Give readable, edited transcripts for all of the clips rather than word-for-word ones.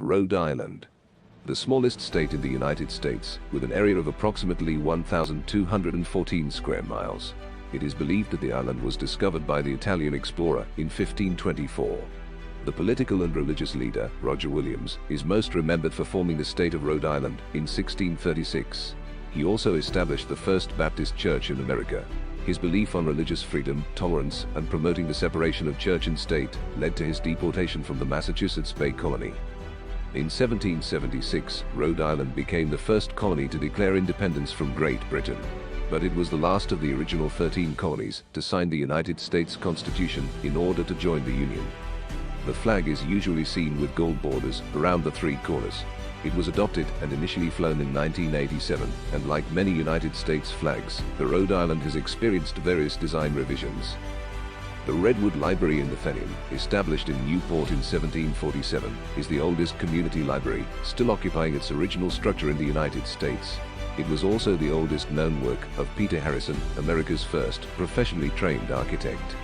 Rhode Island. The smallest state in the United States, with an area of approximately 1,214 square miles. It is believed that the island was discovered by the Italian explorer in 1524. The political and religious leader, Roger Williams, is most remembered for forming the state of Rhode Island in 1636. He also established the first Baptist church in America. His belief on religious freedom, tolerance, and promoting the separation of church and state led to his deportation from the Massachusetts Bay Colony. In 1776, Rhode Island became the first colony to declare independence from Great Britain. But it was the last of the original 13 colonies to sign the United States Constitution in order to join the Union. The flag is usually seen with gold borders around the three corners. It was adopted and initially flown in 1987, and like many United States flags, the Rhode Island has experienced various design revisions. The Redwood Library in the Fenian, established in Newport in 1747, is the oldest community library, still occupying its original structure in the United States. It was also the oldest known work of Peter Harrison, America's first professionally trained architect.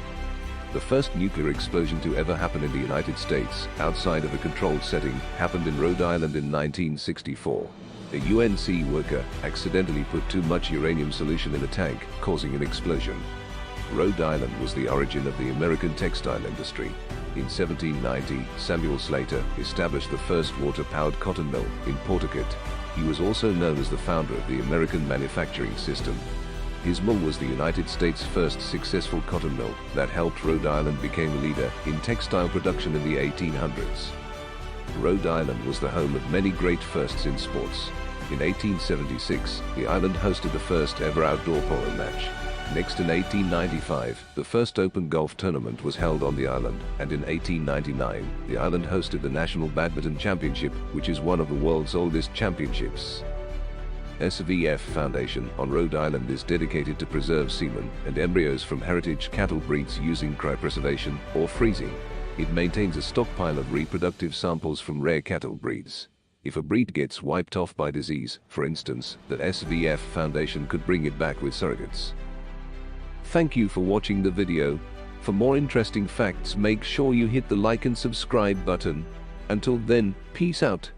The first nuclear explosion to ever happen in the United States, outside of a controlled setting, happened in Rhode Island in 1964. A UNC worker accidentally put too much uranium solution in a tank, causing an explosion. Rhode Island was the origin of the American textile industry. In 1790, Samuel Slater established the first water-powered cotton mill in Pawtucket. He was also known as the founder of the American manufacturing system. His mill was the United States' first successful cotton mill that helped Rhode Island become a leader in textile production in the 1800s. Rhode Island was the home of many great firsts in sports. In 1876, the island hosted the first ever outdoor polo match. Next, in 1895, the first open golf tournament was held on the island, and in 1899, the island hosted the National Badminton Championship, which is one of the world's oldest championships. SVF Foundation on Rhode Island is dedicated to preserve semen and embryos from heritage cattle breeds using cryopreservation or freezing. It maintains a stockpile of reproductive samples from rare cattle breeds. If a breed gets wiped off by disease, for instance, the SVF Foundation could bring it back with surrogates. Thank you for watching the video. For more interesting facts, make sure you hit the like and subscribe button. Until then, peace out.